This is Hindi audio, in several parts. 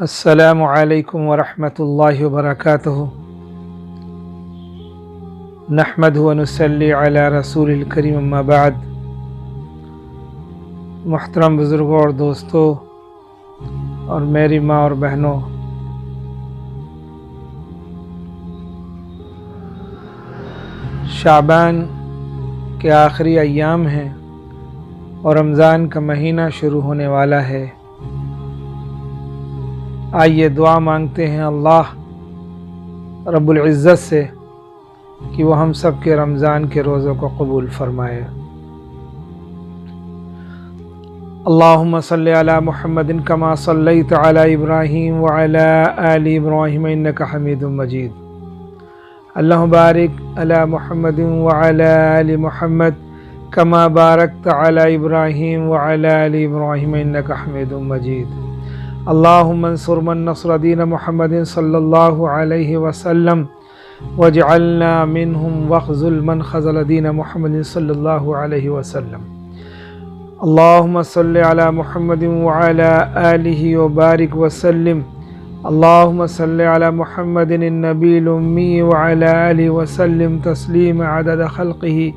अस्सलामु अलैकुम वरहमतुल्लाहि वबरकातुहु। नहमदुहु व नुसल्ली अला रसूलिल करीम, अम्मा बाद। मुहतरम बुज़ुर्गों और दोस्तों और मेरी माँ और बहनों, शाबान के आखिरी अय्याम हैं और रमज़ान का महीना शुरू होने वाला है। आइए दुआ मांगते हैं अल्लाह रब्बुल इज़्ज़त से कि वो हम सब के रमज़ान के रोज़ों को कबूल फरमाए। अल्लाहुम्मा सल्लि अला मुहम्मदिन कमा सल्लैत अला इब्राहीम व अला आलि इब्राहीम इन्नका हमीदुम मजीद। अल्लाहुम्मा बारिक अला मुहम्मदिन व अला आलि मुहम्मद कमा बारकत अला इब्राहीम व अला आलि इब्राहीम इन्नका हमीदुम मजीद। अल्लाहुम्मा अंसुर मन नसर दीन मुहम्मदिन सल्लल्लाहु अलैहि वसल्लम वजअलना मिनहुम वख़्ज़ुल मन ख़ज़ल दीन मुहम्मदिन सल्लल्लाहु अलैहि वसल्लम। अल्लाहुम्मा सल्लि अला मुहम्मदिन व अला आलिहि व बारिक वसल्लिम। अल्लाहुम्मा सल्लि अला मुहम्मदिन नबील उम्मी व अला आलिहि वसल्लिम तस्लीमा अदद खल्क़िही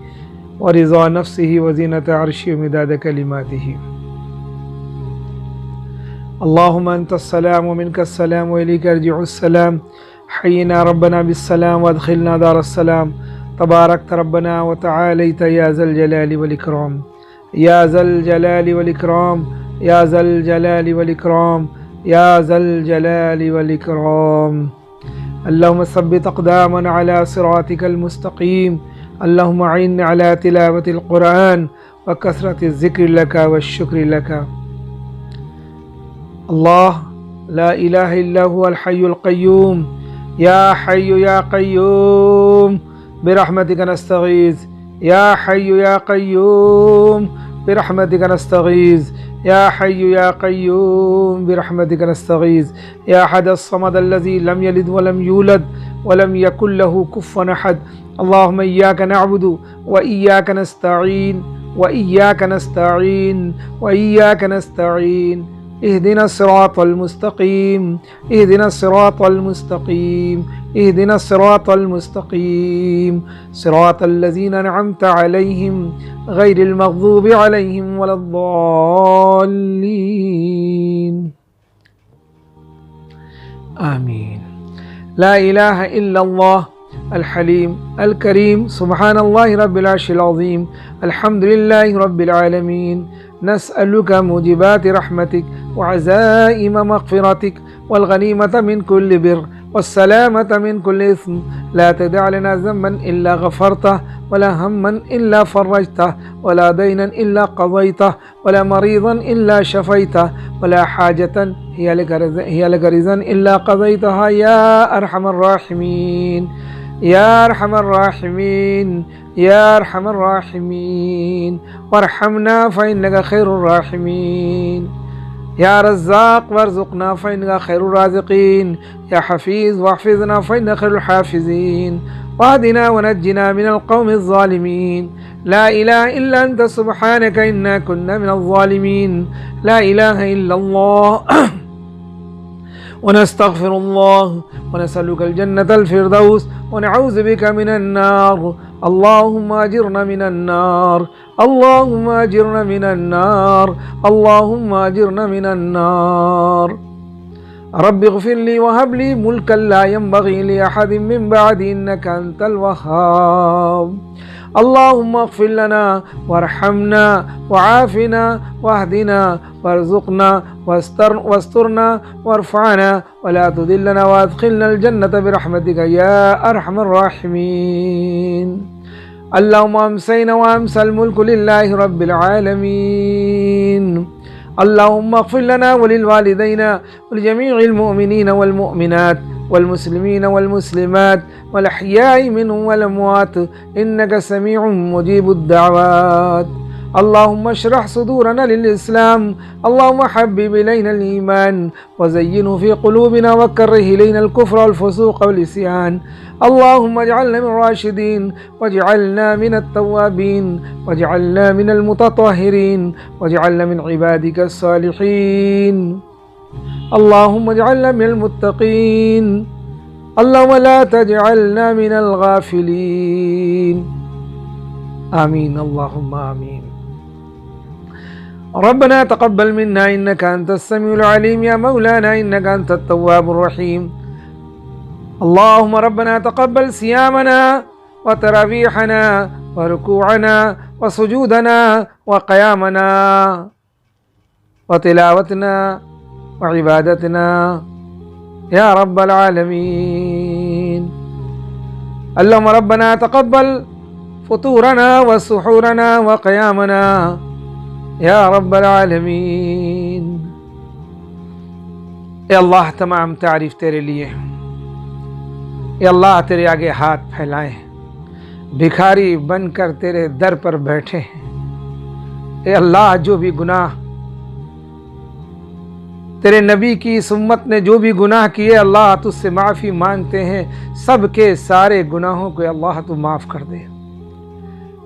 व रिज़ा नफ्सिही व ज़ीनत अर्शिही व मिदाद कलिमातिही। अल्लाहुम्मा अंतस्सलाम व मिनकस्सलाम व इलैका यर्जिउस्सलाम। हय्यिना रब्बना बिस्सलाम व अदखिलना दारस्सलाम। तबारकत रब्बना व तआलैत या ज़ल जलालि वल इकराम, या ज़ल जलालि वल इकराम, या ज़ल जलालि वल इकराम, या ज़ल जलालि वल इकराम। अल्लाहुम्मा सब्बित अक़दामना अला सिरातिकल मुस्तक़ीम। अल्लाहुम्मा अइन्ना अला तिलावतिल क़ुरआन व कसरतिज़ ज़िक्रि लका व शुक्रि लका। अल्लाह ला इलाहा इल्ला हुवल हय्युल क़य्यूम, या हय्यु या क़य्यूम बिरहमतिका नस्तगीज़, या हय्यु या क़य्यूम बिरहमतिका नस्तगीज़, या हय्यु या क़य्यूम बिरहमतिका नस्तगीज़। या अहदस समद अल्लज़ी लम यलिद व लम यूलद व लम यकुल लहू कुफ़ुवन अहद। अल्लाहुम्मा इय्याका नअबुदु व इय्याका नस्तईन व इय्याका नस्तईन व इय्याका नस्तईन। इहदिना सिरातल मुस्तक़ीम, इहदिना सिरातल मुस्तक़ीम, इहदिना सिरातल मुस्तक़ीम, सिरातल लज़ीना अनअमता अलैहिम गैरिल मग़ज़ूबि अलैहिम वलद्दाल्लीन। आमीन। ला इलाहा इल्लल्लाह अल हलीम अल करीम, सुब्हानल्लाहि रब्बिल अर्शिल अज़ीम, अल्हम्दुलिल्लाहि रब्बिल आलमीन। नस्अलुका मुजिबाति रहमतिक व अज़ाइम मग़फ़िरतिक वल गनीमत मिन कुल्लि बिर वस्सलामत मिन कुल्लि इस्म। ला तदअ लना ज़म्बन इल्ला गफ़रतह वला हम्मन इल्ला फ़र्रजतह वला दैनन इल्ला क़ज़यतह वला मरीज़न इल्ला शफ़यतह वला हाजतन हिय लक रिज़न इल्ला क़ज़यतहा या अरहमर राहिमीन, या अरहमर राहिमीन, या अरहमर राहिमीन। वरहमना फ़इन्नका खैरुर राहिमीन। या रज़्ज़ाक़ वरज़ुक़ना फ़इन्नका खैरुर राज़िक़ीन। या हफ़ीज़ वहफ़िज़ना फ़इन्नका खैरुल हाफ़िज़ीन। वहदिना वनज्जिना मिनल क़ौमिज़ ज़ालिमीन। ला इलाहा इल्ला अंता सुब्हानका इन्ना कुन्ना मिनज़ ज़ालिमीन। ला इलाहा इल्लल्लाह वनस्तग़फ़िरुल्लाह वनसअलुकल जन्नतल फ़िरदौस वनऊज़ु बिका मिनन नार। अल्लाहुम्मा अजिरना मिनन नार, अल्लाहुम्मा अजिरना मिनन नार, अल्लाहुम्मा अजिरना मिनन नार। रब्बि इग़फ़िरली वहब ली मुल्कन ला यंबग़ी लि अहदिन मिन बअदी इन्नका अंतल वह्हाब। अल्लाहुम्मा इग़फ़िर लना वरहमना वआफ़िना वहदिना वरज़ुक़ना वस्तुरना वरफ़अना वला तुदिल्लना वअदख़िलनल जन्नत बिरहमतिका या अरहमर राहिमीन। अल्लाहुम्मा अम्सैना व अम्सल मुल्कु लिल्लाहि रब्बिल आलमीन। अल्लाहुम्मा इग़फ़िर लना वलिल वालिदैना वलिजमीइल मुअमिनीना वल मुअमिनात वल्मुस्लिमीन वल्मुस्लिमात वल अहयाइ मिनहुम वल अमवात इन्नका समीउम मुजीबुद दाअवात। अल्लाहुम्मा इश्रह सुदूरना लिल इस्लाम। अल्लाहुम्मा हब्बिब इलैनल ईमान वज़य्यिनहु फ़ी क़ुलूबिना वकर्रिह इलैनल कुफ़्र वल फ़ुसूक़ वल इस्यान। अल्लाहुम्मा इजअलना मिन राशिदीन वजअलना मिनत तव्वाबीन वजअलना मिनल मुतत्वहिरीन वजअलना मिन इबादिकस सालिहीन। अल्लाहुम्मा अजअलना मिनल मुत्तकीन, अल्लाहुम्मा ला तजअलना मिनल गाफिलीन। आमीन अल्लाहुम्मा आमीन। रब्बना तक़ब्बल मिन्ना इन्नका अंतस समीउल अलीम या मौलाना इन्नका अंतत तव्वाबुर रहीम। अल्लाहुम्मा रब्बना तक़ब्बल सियामना व तरावीहना व रुकूअना व सुजूदना व क़यामना व तिलावतना व इबादतना या रब्बल आलमीन। अल्लाहुम्मा रब्बना तक़ब्बल फुतूरना व सुहूरना व क़यामना या रब्बल आलमीन। ए अल्लाह, तमाम तारीफ़ तेरे लिए। ए अल्लाह, तेरे आगे हाथ फैलाएं, भिखारी बनकर तेरे दर पर बैठे हैं। ए अल्लाह, जो भी गुनाह तेरे नबी की इस उम्मत ने जो भी गुनाह किए, अल्लाह तुझसे माफ़ी मांगते हैं। सब के सारे गुनाहों को अल्लाह तू माफ़ कर दे।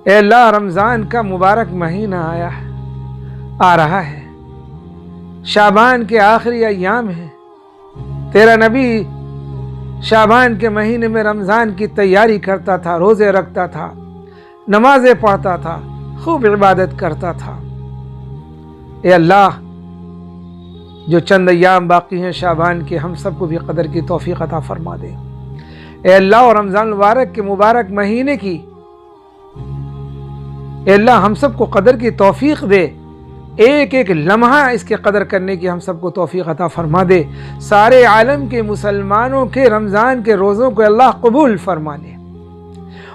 ए अल्लाह, रमज़ान का मुबारक महीना आया है, आ रहा है। शाबान के आखिरी अय्याम है। तेरा नबी शाबान के महीने में रमज़ान की तैयारी करता था, रोज़े रखता था, नमाज़ें पढ़ता था, खूब इबादत करता था। ए अल्लाह, जो चंद अय्याम बाकी हैं शाबान के, हम सबको भी कदर की तौफीक अता फरमा दे। ए अल्लाह, और रमज़ान मुबारक के मुबारक महीने की ए अल्लाह हम सबको कदर की तौफीक दे। एक एक लम्हा इसके कदर करने की हम सबको तौफीक अता फरमा दे। सारे आलम के मुसलमानों के रमज़ान के रोज़ों को अल्लाह कबूल फरमा ले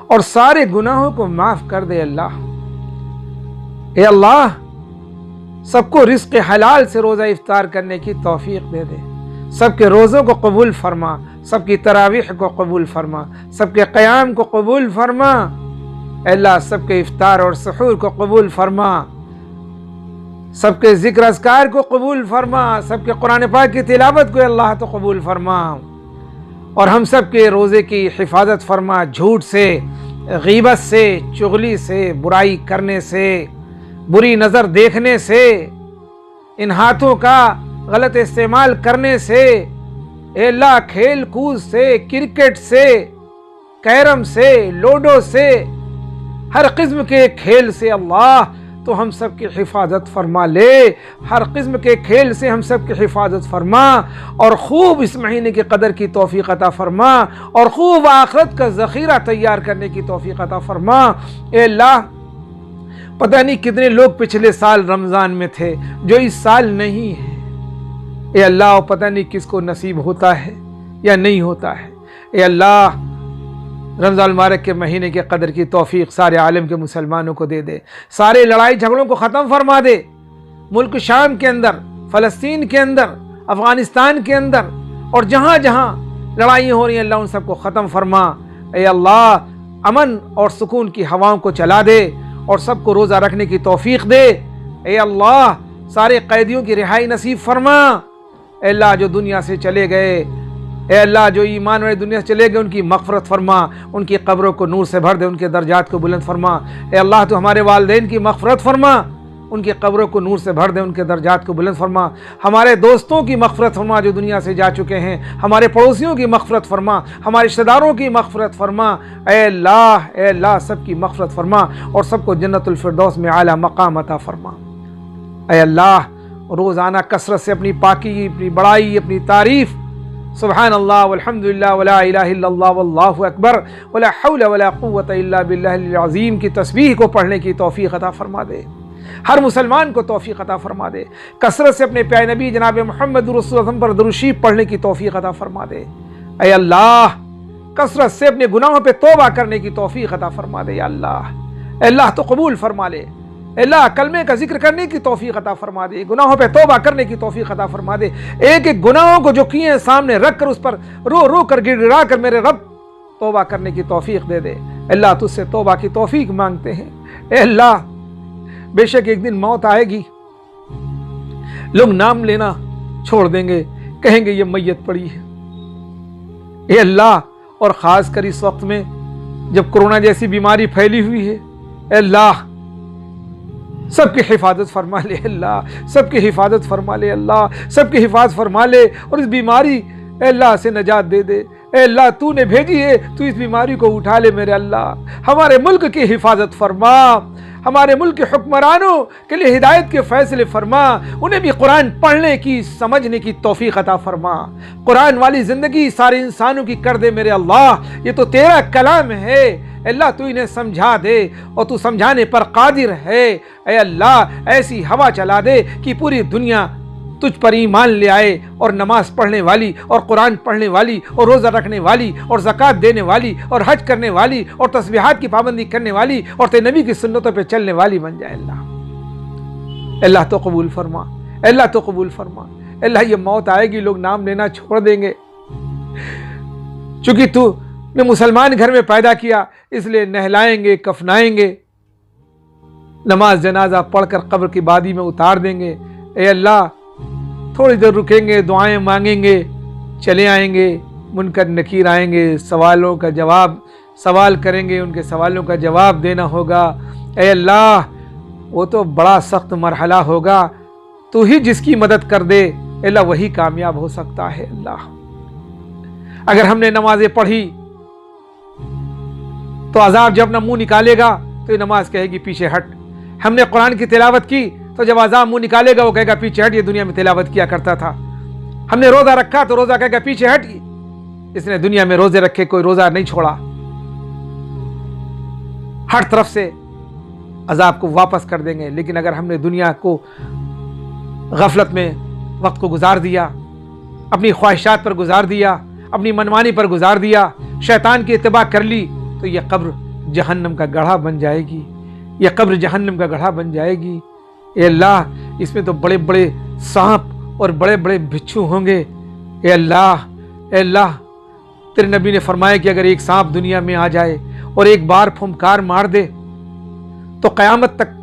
और सारे गुनाहों को माफ़ कर दे। अल्लाह, ए अल्लाह, सबको रिज़्क़ हलाल से रोज़ा इफ्तार करने की तौफीक दे दे। सबके रोज़ों को कबूल फरमा, सबकी तरावीह को कबूल फरमा, सबके क़याम को कबूल फरमा। अल्लाह, सबके इफ्तार और सहूर को कबूल फरमा, सबके ज़िक्र अज़कार को कबूल फरमा, सबके कुरान पाक की तिलावत को अल्लाह तो कबूल फरमा और हम सब के रोज़े की हिफाजत फरमा। झूठ से, गीबत से, चुगली से, बुराई करने से, बुरी नज़र देखने से, इन हाथों का गलत इस्तेमाल करने से, अल्लाह, खेल कूद से, क्रिकेट से, कैरम से, लूडो से, हर किस्म के खेल से अल्लाह तो हम सब की हिफाजत फरमा ले। हर किस्म के खेल से हम सब की हिफाजत फरमा और खूब इस महीने की कदर की तौफीक अता फरमा और खूब आखिरत का ज़ख़ीरा तैयार करने की तौफीक अता फरमा। ए अल्लाह, पता नहीं कितने लोग पिछले साल रमज़ान में थे जो इस साल नहीं है। ए अल्लाह, पता नहीं किसको नसीब होता है या नहीं होता है। ए अल्लाह, रमज़ान मुबारक के महीने के कदर की तौफीक सारे आलम के मुसलमानों को दे दे। सारे लड़ाई झगड़ों को ख़त्म फरमा दे। मुल्क शाम के अंदर, फ़लस्तीन के अंदर, अफ़गानिस्तान के अंदर और जहाँ जहाँ लड़ाइयाँ हो रही हैं, अल्लाह उन सबको ख़त्म फरमा। ए अल्लाह, अमन और सुकून की हवाओं को चला दे और सबको रोज़ा रखने की तौफीक दे। ए अल्लाह, सारे कैदियों की रिहाई नसीब फरमा। ए अल्लाह, जो दुनिया से चले गए, ए अल्लाह, जो ईमान वाले दुनिया से चले गए, उनकी मग़फ़िरत फरमा, उनकी कब्रों को नूर से भर दे, उनके दर्जात को बुलंद फरमा। ए अल्लाह, तो हमारे वालिदैन की मग़फ़िरत फरमा, उनकी कब्रों को नूर से भर दे, उनके दर्जात को बुलंद फरमा। हमारे दोस्तों की मग़फ़िरत फरमा जो दुनिया से जा चुके हैं, हमारे पड़ोसियों की मग़फ़िरत फरमा, हमारे रिश्तेदारों की मग़फ़िरत फरमा। ए अल्लाह, सबकी मग़फ़िरत फरमा और सबको जन्नतुल फ़िरदौस में आला मक़ाम अता फरमा। ए अल्लाह, रोज़ाना कसरत से अपनी पाकी, अपनी बड़ाई, अपनी तारीफ़, सुबहान अल्लाह वल्हम्दुलिल्लाह वला इलाहा इल्लल्लाह वल्लाहु अकबर वला हौला वला कुव्वता इल्ला बिल्लाहिल अज़ीम की तस्बीह को पढ़ने की तौफीक अता फरमा दे। हर मुसलमान को तौफीक अता फरमा दे। कसरत से अपने प्यारे नबी जनाब मोहम्मद रसूलुल्लाह पर दुरूद शरीफ पढ़ने की तौफीक अता फरमा दे। ऐ अल्लाह, कसरत से अपने गुनाहों पे तौबा करने की तौफीक अता फरमा दे। या अल्लाह तो कबूल फरमा ले। अल्लाह, कलमे का जिक्र करने की तौफीक अता फरमा दे, गुनाहों पे तौबा करने की तौफीक अता फरमा दे। एक एक गुनाहों को जो किए सामने रख कर उस पर रो रो कर गिड़गिड़ा कर मेरे रब तौबा करने की तौफीक दे दे। अल्लाह, तुझसे तौबा की तौफीक मांगते हैं। ए अल्लाह, बेशक एक दिन मौत आएगी, लोग नाम लेना छोड़ देंगे, कहेंगे ये मैयत पड़ी है। ए अल्लाह, और ख़ास कर इस वक्त में जब कोरोना जैसी बीमारी फैली हुई है, अल्लाह सबकी हिफाजत फरमा ले अल्लाह, सबकी हिफाजत फरमा ले अल्लाह, सबकी हिफाजत फरमा ले और इस बीमारी अल्लाह से नजात दे दे। अल्लाह तूने भेजी है, तू इस बीमारी को उठा ले मेरे अल्लाह। हमारे मुल्क की हिफाजत फरमा, हमारे मुल्क के हुक्मरानों के लिए हिदायत के फैसले फरमा, उन्हें भी कुरान पढ़ने की समझने की तौफीक अता फरमा। कुरान वाली ज़िंदगी सारे इंसानों की कर दे मेरे अल्लाह। ये तो तेरा कलाम है अल्लाह, तू इन्हें समझा दे और तू समझाने पर कादिर है। ऐ अल्लाह ऐसी हवा चला दे कि पूरी दुनिया तुझ पर ईमान ले आए और नमाज पढ़ने वाली और कुरान पढ़ने वाली और रोज़ा रखने वाली और ज़कात देने वाली और हज करने वाली और तस्बीहात की पाबंदी करने वाली और तेरे नबी की सुन्नतों पे चलने वाली बन जाए। अल्लाह अल्लाह तो कबूल फरमा, अल्लाह तो कबूल फरमा। अल्लाह ये मौत आएगी, लोग नाम लेना छोड़ देंगे। चूंकि तू ने मुसलमान घर में पैदा किया इसलिए नहलाएंगे, कफनाएंगे, नमाज जनाजा पढ़कर कब्र की बादी में उतार देंगे। ए अल्लाह थोड़ी देर रुकेंगे, दुआएं मांगेंगे, चले आएंगे, मुनकर नकीर आएंगे, सवालों का जवाब सवाल करेंगे, उनके सवालों का जवाब देना होगा। ए अल्लाह वो तो बड़ा सख्त मरहला होगा, तू ही जिसकी मदद कर दे अल्लाह वही कामयाब हो सकता है। अल्लाह अगर हमने नमाजें पढ़ी तो अजाब जब अपना मुंह निकालेगा तो ये नमाज कहेगी पीछे हट। हमने कुरान की तिलावत की तो जब अजाब मुंह निकालेगा वो कहेगा पीछे हट, ये दुनिया में तिलावत किया करता था। हमने रोजा रखा तो रोजा कहेगा पीछे हट, इसने दुनिया में रोजे रखे, कोई रोजा नहीं छोड़ा। हर तरफ से अजाब को वापस कर देंगे। लेकिन अगर हमने दुनिया को गफलत में वक्त को गुजार दिया, अपनी ख्वाहिशात पर गुजार दिया, अपनी मनमानी पर गुजार दिया, शैतान की इत्तिबा कर ली, तो यह कब्र जहन्नम का गढ़ा बन जाएगी, यह कब्र जहन्नम का गढ़ा बन जाएगी। ए अल्लाह इसमें तो बड़े बड़े सांप और बड़े बड़े बिच्छू होंगे। ए अल्लाह, ए अल्लाह तेरे नबी ने फरमाया कि अगर एक सांप दुनिया में आ जाए और एक बार फुंकार मार दे तो क़यामत तक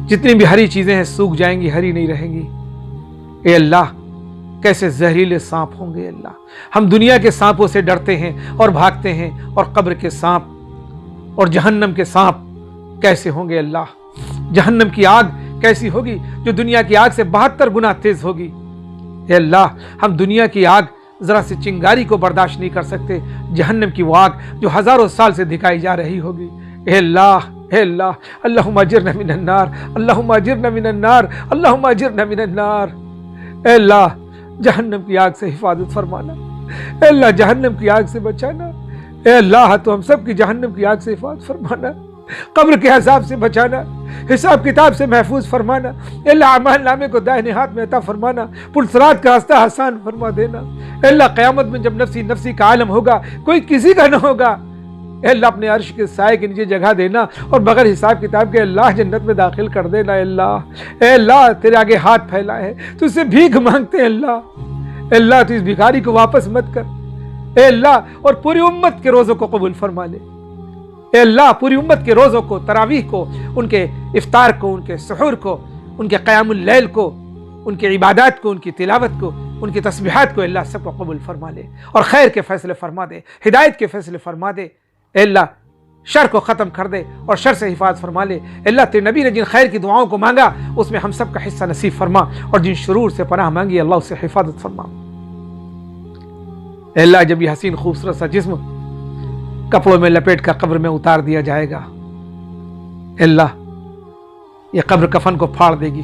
जितनी भी हरी चीजें हैं सूख जाएंगी, हरी नहीं रहेंगी। ए अल्लाह कैसे जहरीले सांप होंगे। अल्लाह हम दुनिया के सांपों से डरते हैं और भागते हैं, और कब्र के सांप और जहन्नम के सांप कैसे होंगे। अल्लाह जहन्नम की आग कैसी होगी जो दुनिया की आग से 72 गुना तेज होगी। ए अल्लाह हम दुनिया की आग जरा से चिंगारी को बर्दाश्त नहीं कर सकते, जहन्नम की वो आग जो हजारों साल से दिखाई जा रही होगी। ए अल्लाह, ए अल्लाह, अल्लाहुम्मा अजिरना मिनन नार, अल्लाहुम्मा अजिरना मिनन नार, अल्लाहुम्मा अजिरना मिनन नार। ए अल्लाह जहन्नम की आग से हिफाजत फरमाना, ए अल्लाह जहन्नम की आग से बचाना। ए अल्लाह तो हम सब की जहन्नम की आग से हिफाजत फरमाना, कब्र के हिसाब से बचाना, हिसाब किताब से महफूज फरमाना। अल्लाह अमाल नामे को दाहिने हाथ में अता फरमाना, पुलसरात का रास्ता आसान फरमा देना। अल्लाह क़यामत में जब नफ्सी नफ्सी का आलम होगा, कोई किसी का न होगा, अल्लाह अपने अर्श के साए के नीचे जगह देना और बगैर हिसाब किताब के अल्लाह जन्नत में दाखिल कर देना। अल्लाह, ए अल्लाह तेरे आगे हाथ फैला है, तुझसे भीख मांगते हैं। अल्लाह, अल्लाह तू इस भिखारी को वापस मत कर। ए अल्लाह और पूरी उम्मत के रोज़ों को कबूल फरमा ले। ए अल्लाह पूरी उम्मत के रोज़ों को, तरावीह को, उनके इफ्तार को, उनके सुहूर को, उनके क़यामुल लैल को, उनके इबादत को, उनकी तिलावत को, उनकी तस्बीहात को अल्लाह सबको कबूल फरमा ले और खैर के फैसले फरमा दे, हिदायत के फैसले फरमा दे। अल्लाह शर को ख़त्म कर दे और शर से हिफाजत फरमा ले। अल्लाह तेरे नबी ने जिन खैर की दुआओं को मांगा उसमें हम सब का हिस्सा नसीब फरमा, और जिन शुरूर से पनाह मांगी अल्लाह उससे हिफाजत फरमा। अल्लाह जब ये हसीन खूबसूरत सा जिस्म कपड़ों में लपेट कर कब्र में उतार दिया जाएगा, अल्लाह ये कब्र कफन को फाड़ देगी,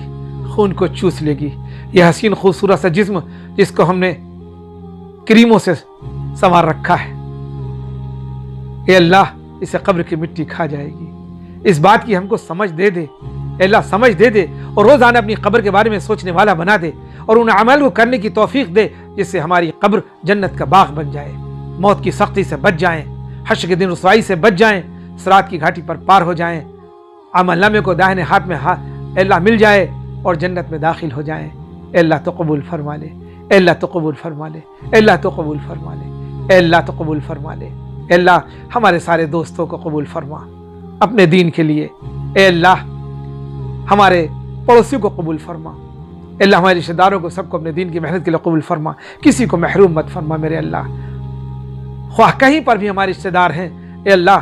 खून को चूस लेगी। यह हसीन खूबसूरत सा जिस्म जिसको हमने क्रीमों से संवार रखा है, ए अल्लाह इसे कब्र की मिट्टी खा जाएगी। इस बात की हमको समझ दे दे अल्लाह, समझ दे दे, और रोज़ाना अपनी कब्र के बारे में सोचने वाला बना दे और उन अमल को करने की तौफीक दे जिससे हमारी कब्र जन्नत का बाग बन जाए, मौत की सख्ती से बच जाएं, हश्र के दिन रुसवाई से बच जाएं, सिरात की घाटी पर पार हो जाएं, अमलनामे को दाहिने हाथ में अल्लाह मिल जाए और जन्नत में दाखिल हो जाएं। अल्लाह तो कबूल फरमा ले, अल्लाह तो कबूल फरमा ले, अल्लाह तो कबूल फरमा ले, अल्लाह तो कबूल फरमा ले। अल्लाह हमारे सारे दोस्तों को कबूल फरमा अपने दीन के लिए। ए अल्लाह हमारे पड़ोसियों को कबूल फरमा। अल्लाह हमारे रिश्तेदारों को सबको अपने दीन की मेहनत के लिए कबूल फरमा, किसी को महरूम मत फरमा मेरे अल्लाह। ख्वाह कहीं पर भी हमारे रिश्तेदार हैं, ए अल्लाह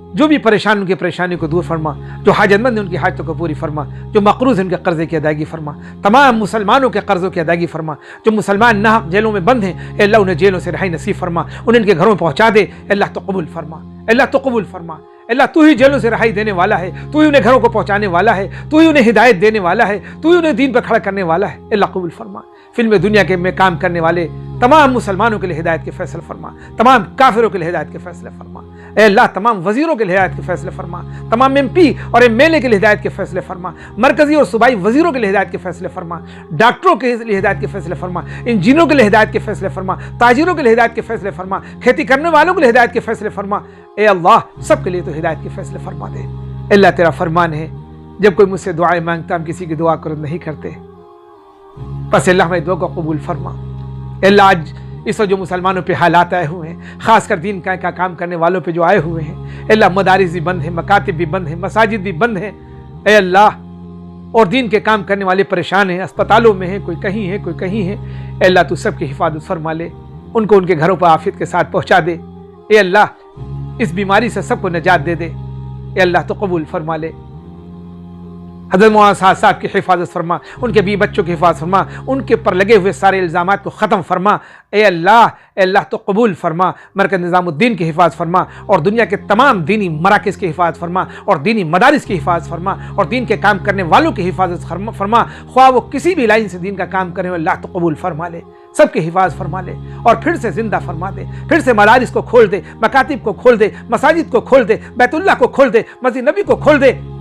जो भी परेशान उनकी परेशानी को दूर फरमा, जो हाजतमंद है उनकी हाजतों को पूरी फरमा, जो मकरूज है उनके कर्जे की अदायगी फरमा, तमाम मुसलमानों के कर्जों की अदायगी फरमा, जो मुसलमान नाहक जेलों में बंद हैं अल्लाह उन्हें जेलों से रिहाई नसीब फरमा, उन्हें इनके घरों में पहुँचा दे। अल्लाह तो कबूल फरमा, अल्लाह तो कबूल फरमा। अल्लाह तू ही जेलों से रिहाई देने वाला है, तू ही उन्हें घरों को पहुँचाने वाला है, तू ही उन्हें हिदायत देने वाला है, तू ही उन्हें दीन पर खड़ा करने वाला है। अल्लाह कबूल फरमा। फिल्म दुनिया के में काम करने वाले तमाम मुसलमानों के लिए हिदायत के फैसले फरमा, तमाम काफिरों के लिए हिदायत के फैसले फरमा। ए अल्लाह तमाम वजीरों के लिए हिदायत के फैसले फरमा, तमाम MP और MLA के लिए हिदायत के फैसले फरमा, मरकजी और सूबाई वजीरों के लिए हिदायत के फैसले फरमा, डॉक्टरों के लिए हिदायत के फैसले फरमा, इंजीनियरों के लिए हिदायत के फैसले फरमा, ताजिरों के लिए हिदायत के फैसले फरमा, खेती करने वालों के लिए हिदायत के फैसले फरमा। ए अल्लाह सबके लिए तो हिदायत के फैसले फरमा दे। अल्लाह तेरा फरमान है, जब कोई मुझसे दुआएं मांगता हम किसी की दुआ को रद्द नहीं करते, बस अल्लाह हमारी दुआ को कबूल फरमा। अल्लाह आज इस जो मुसलमानों पे हालात आए हुए हैं, खासकर दीन का काम करने वालों पे जो आए हुए हैं, अल्लाह मदारिस भी बंद है, मकातिब भी बंद है, मसाजिद भी बंद है। ए अल्लाह, और दीन के काम करने वाले परेशान हैं, अस्पतालों में हैं, कोई कहीं है कोई कहीं है। अल्लाह तू सबकी हिफाजत फरमा ले, उनको उनके घरों पर आफियत के साथ पहुँचा दे। ए अल्लाह, इस बीमारी से सबको निजात दे दे। ए अल्लाह तो कबूल फरमा ले। हज़रत मौलाना साहब की हिफाजत फरमा, उनके बीवी बच्चों की हिफाजत फरमा, उनके पर लगे हुए सारे इल्ज़ामात को ख़त्म फरमा। ए अल्लाह तो कबूल फरमा। मरकज़ निज़ामुद्दीन की हिफाजत फरमा, और दुनिया के तमाम दीनी मराकज़ की हिफाजत फरमा, और दीनी मदारिस की हिफाजत फरमा, और दीन के काम करने वालों की हिफाजत फरमा। ख्वाह वो किसी भी लाइन से दीन का काम करें, अल्लाह तो कबूल फरमा ले, सबकी हिफाजत फरमा ले, और फिर से जिंदा फरमा दे, फिर से मदारिस को खोल दे, मकातिब को खोल दे, मसाजिद को खोल दे, बैतुल्लाह को खोल दे, मस्जिद नबी को खोल दे,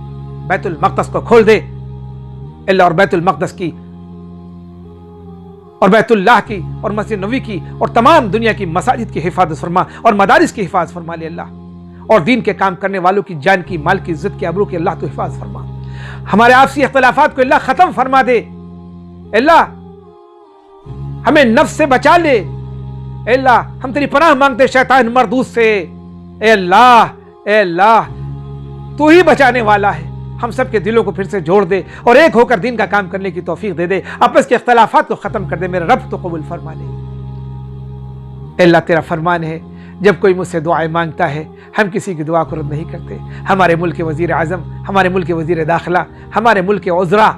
बैतुल मक़दस को खोल दे। अल्लाह, और बैतुल मक़दस की और बैतुल्लाह की और मस्जिद नबी की और तमाम दुनिया की मसाजिद की हिफाजत फरमा, और मदारिस की हिफाजत फरमा ले अल्लाह, और दीन के काम करने वालों की जान की, माल की, इज्जत की, आबरू की अल्लाह तो हिफाजत फरमा। हमारे आपसी इख्तिलाफात को अल्लाह खत्म फरमा दे। अल्लाह, हमें नफ्स से बचा ले। अल्लाह, हम तेरी पनाह मांगते शैतान मरदूद से। ए अल्लाह, तू ही बचाने वाला है। हम सब के दिलों को फिर से जोड़ दे, और एक होकर दीन का काम करने की तौफीक दे दे। आपस के इख्तिलाफात को खत्म कर दे। मेरा रब तो कबूल फरमा ले। अल्लाह, तेरा फरमान है, जब कोई मुझसे दुआएं मांगता है हम किसी की दुआ को रद्द नहीं करते। हमारे मुल्क के वजीर आज़म, हमारे मुल्क के वजीर दाखिला, हमारे मुल्क के उज़रा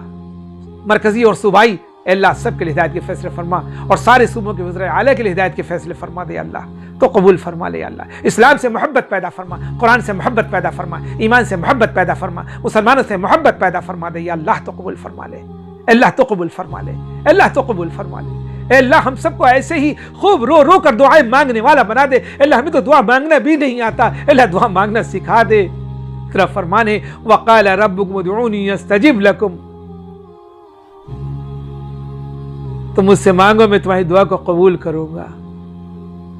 मरकजी और सूबाई, अल्लाह सबके लिए हिदायत के फैसले फरमा, और सारे सूबों के वज़ीर आला के लिए हिदायत के फैसले फरमा दे। अल्लाह तो कबूल फरमा ले। अल्लाह, इस्लाम से मोहब्बत पैदा फरमा, कुरान से मोहब्बत पैदा फरमा, ईमान से मोहब्बत पैदा फरमा, मुसलमानों से मोहब्बत पैदा फरमा दे। अल्लाह तो कबूल फरमा ले। अल्लाह तो कबूल फरमा ले। अल्लाह तो कबूल फरमा ले। अल्लाह, हम सबको ऐसे ही खूब रो रो कर दुआएं मांगने वाला बना दे। अल्लाह, हमें तो दुआ मांगना भी नहीं आता, अल्लाह दुआ मांगना सिखा दे। तेरा फरमान है, वक़ाल रब्बुकुम उदऊनी अस्तजिब लकुम, तुम मुझसे मांगो मैं तुम्हारी दुआ को कबूल करूंगा।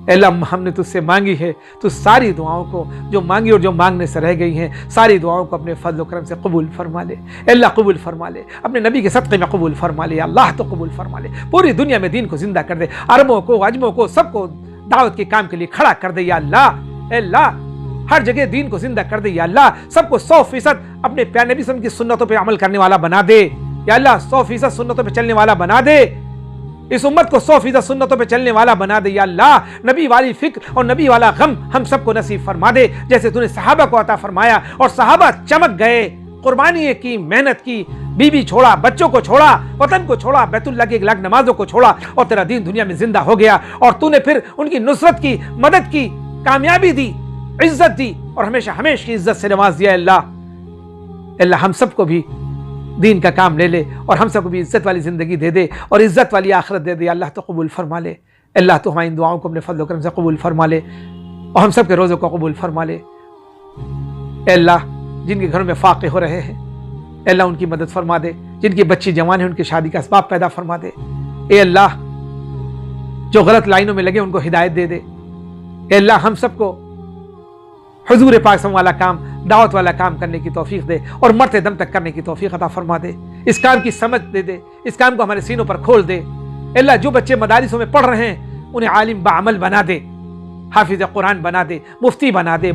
अल्लाह, हमने तुझसे मांगी है, तो सारी दुआओं को जो मांगी और जो मांगने से रह गई हैं, सारी दुआओं को अपने फजल करम से कबूल फरमा ले। अल्लाह कबूल फरमा ले, अपने नबी के सदक़े में कबूल फरमा ले। अल्लाह तो कबूल फरमा ले। पूरी दुनिया में दीन को जिंदा कर दे, अरबों को, अजमों को, सबको दावत के काम के लिए खड़ा कर दे। या अल्लाह, हर जगह दीन को जिंदा कर दे। या अल्लाह, सबको 100% अपने प्यारे नबी की सुन्नतों पर अमल करने वाला बना दे। या अल्लाह, 100% सुन्नतों पर चलने वाला बना दे। इस उम्मत को 100% सुन्नतों पे चलने वाला बना दे। या अल्लाह, नबी वाली फिक्र और नबी वाला गम हम सबको नसीब फरमा दे, जैसे तूने सहाबा को अता फरमाया, और सहाबा चमक गए, कुर्बानी की, मेहनत की, बीबी छोड़ा, बच्चों को छोड़ा, वतन को छोड़ा, बैतुल्लाह की 1 लाख नमाजों को छोड़ा, और तेरा दीन दुनिया में जिंदा हो गया। और तूने फिर उनकी नुसरत की, मदद की, कामयाबी दी, इज्जत दी, और हमेशा हमेशा की इज्जत से नवाज दिया। अल्लाह, हम सबको भी दीन का काम ले ले, और हम सबको भी इज्जत वाली ज़िंदगी दे दे, और इज्जत वाली आखिरत दे दे। अल्लाह तो कबूल फरमा ले। अल्लाह तो हमारी दुआओं को अपने फजल करम से कबूल फरमा ले, और हम सब के रोज़ों को कबूल फरमा ले। अल्लाह, जिनके घरों में फाक़े हो रहे हैं, अल्लाह उनकी मदद फरमा दे। जिनकी बच्ची जवान है, उनकी शादी का असबाब पैदा फरमा दे। ए अल्लाह, जो गलत लाइनों में लगे उनको हिदायत दे दे। अल्लाह, हम सबको हुजूर पाक वाला काम, दावत वाला काम करने की तौफीक दे, और मरते दम तक करने की तौफीक अता फरमा दे। इस काम की समझ दे दे, इस काम को हमारे सीनों पर खोल दे। अल्लाह, जो बच्चे मदारिसों में पढ़ रहे हैं उन्हें आलिम बाअमल बना दे, हाफिज कुरान बना दे, मुफ्ती बना दे।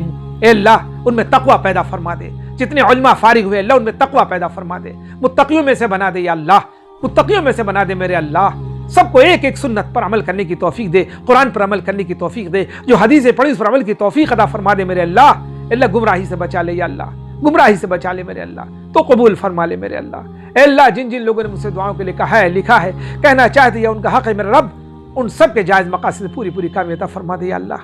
अल्लाह, उनमें तकवा पैदा फरमा दे। जितने उलमा फारिग हुए, अल्लाह उनमें तकवा पैदा फरमा दे, मुत्तकियों में से बना दे। या अल्लाह, मुत्तकियों में से बना दे मेरे अल्लाह। सबको एक एक सुन्नत पर अमल करने की तौफीक दे, कुरान पर अमल करने की तौफीक दे, जो हदीसें पढ़ी उस पर अमल की तौफीक अता फरमा दे मेरे अल्लाह। अल्लाह गुमराही से बचा ले या अल्लाह, गुमराही से बचा ले मेरे अल्लाह, तो कबूल फरमा ले मेरे अल्लाह। अल्लाह जिन जिन लोगों ने मुझसे दुआओं के लिए कहा है, लिखा है, कहना चाहते या उनका हक है मेरे रब, उन सब के जायज़ मकासद पूरी पूरी कामयाबी अता फरमा दे या अल्लाह।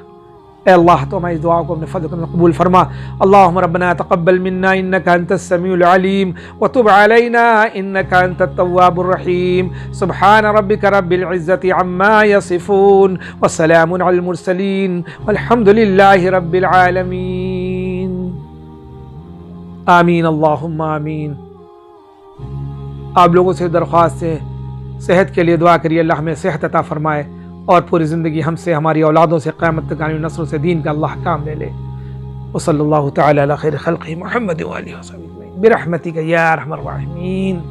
ए अल्लाह तो हमारी दुआओं को अपने फज़ल करम कबूल फरमा। अल्लाहुम्मा रब्बना तक़ब्बल मिन्ना इन्नका अंतस समीउल अलीम व तुब अलैना इन्नका अंतत तव्वाबुर रहीम। सुब्हान रब्बिका रब्बिल इज़्ज़ति अम्मा यसिफून व सलामुन अलल मुरसलीन वल्हम्दुलिल्लाहि रब्बिल आलमीन। आमीन अल्लाहुम्मा आमीन। आप लोगों से दरख्वास्त है, सेहत के लिए दुआ करिए, अल्लाह हमें सेहत अता फरमाए और पूरी ज़िंदगी हमसे, हमारी औलादों से, क़यामत तक आने वाली नस्लों से दीन का अल्लाह काम ले ले। व सल्लल्लाहु तआला अला खैर खल्क़िही मुहम्मद व आलिहि व सहबिही बिरहमतिका या अरहमर राहिमीन।